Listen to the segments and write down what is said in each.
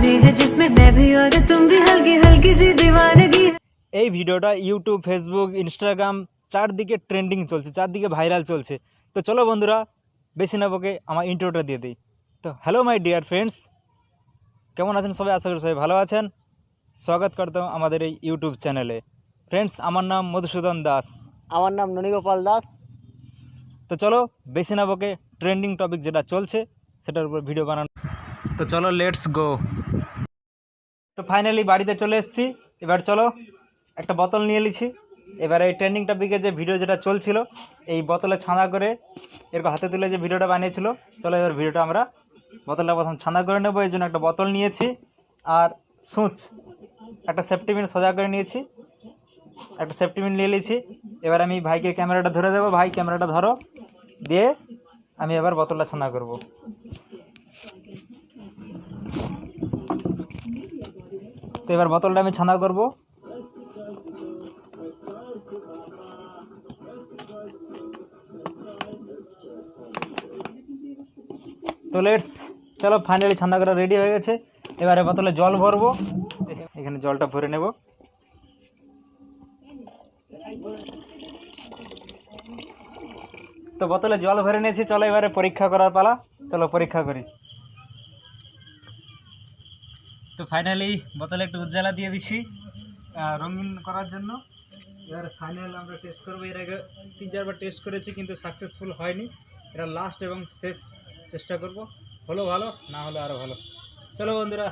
बारिशें हैं जिसमें मैं भी और तुम भी हल्की हल्की सी दीवानगी है। এই ভিডিওটা ইউটিউব, ফেসবুক, ইনস্টাগ্রাম চারদিকে ট্রেন্ডিং চলছে, চারদিকে ভাইরাল চলছে। তো চলো বন্ধুরা, বেশি না বকে আমার ইন্ট্রোটা দিয়ে দিই। তো হ্যালো মাই ডিয়ার ফ্রেন্ডস, কেমন আছেন সবাই? আশা করি সবাই ভালো আছেন। স্বাগত করতাম আমাদের এই ইউটিউব চ্যানেলে। ফ্রেন্ডস, আমার নাম মধুসূদন দাস। আমার নাম ননীগোপাল দাস। তো চলো বেশি না বকে ট্রেন্ডিং টপিক যেটা চলছে সেটার উপর ভিডিও বানানো। তো চলো লেটস গো। তো ফাইনালি বাড়িতে চলে এসেছি। এবার চলো একটা বোতল নিয়ে নিচ্ছি। এবার এই ট্রেন্ডিং টপিকের যে ভিডিও যেটা চলছিল, এই বোতলে ছাঁদা করে এরকম হাতে তুলে যে ভিডিওটা বানিয়েছিল, চলো এবার ভিডিওটা আমরা বোতলটা প্রথম ছাঁদা করে নেবো। এই জন্য একটা বোতল নিয়েছি আর সুচ, একটা সেফটি পিন সোজা করে নিয়েছি, একটা সেফটি পিন নিয়ে নিয়েছি। এবার আমি ভাইকে ক্যামেরাটা ধরে দেবো। ভাই ক্যামেরাটা ধরো, দিয়ে আমি এবার বোতলটা ছাঁদা করব। তো এবার বোতলটা আমি ছাঁদা করব। তো লেটস চলো, ফাইনালি ছান্দা করা রেডি হয়ে গেছে। এবারে বোতলে জল ভরবো। এখানে জলটা ভরে নেব। তো বোতলে জল ভরে নিয়েছি, চলো এবারে পরীক্ষা করার পালা। চলো পরীক্ষা করি। তো ফাইনালি বোতলে একটু উজ্জ্বলা দিয়ে দিচ্ছি রঙিন করার জন্য। এবার ফাইনাল আমরা টেস্ট করবো। এর আগে 3-4বার টেস্ট করেছি কিন্তু সাকসেসফুল হয়নি। এটা লাস্ট এবং শেষ চেষ্টা করব। হলো ভালো, না হলে আরও ভালো। চলো বন্ধুরা,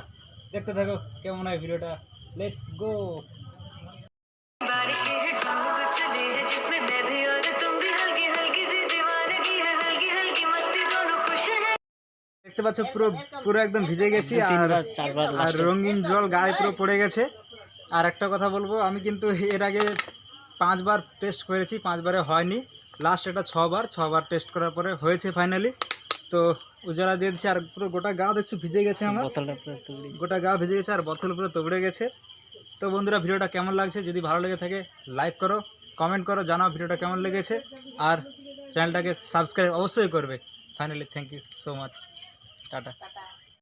দেখতে থাকো কেমন হয় ভিডিওটা। Let's go. बारिशें हैं डूब चले हैं जिसमें मैं भी और तुम भी हल्की हल्की सी दीवानगी है, हल्की हल्की मस्ती दोनों खुश हैं। দেখতে পাচ্ছ পুরো পুরো একদম ভিজে গেছি আর রঙিন জল গায়ে পুরো পড়ে গেছে। আর একটা কথা বলবো, আমি কিন্তু এর আগে 5বার টেস্ট করেছি, 5বারে হয়নি। লাস্ট এটা 6বার টেস্ট করার পরে হয়েছে ফাইনালি। তো উজালা দিয়ে দিচ্ছি আর পুরো গোটা গা দেখছি ভিজে গেছে, আমার গোটা গা ভিজে গেছে আর বোতল পুরো তবড়ে গেছে। তো বন্ধুরা, ভিডিওটা কেমন লাগছে? যদি ভালো লেগে থাকে লাইক করো, কমেন্ট করো, জানাও ভিডিওটা কেমন লেগেছে। আর চ্যানেলটাকে সাবস্ক্রাইব অবশ্যই করবে। Finally thank you so much. Tata.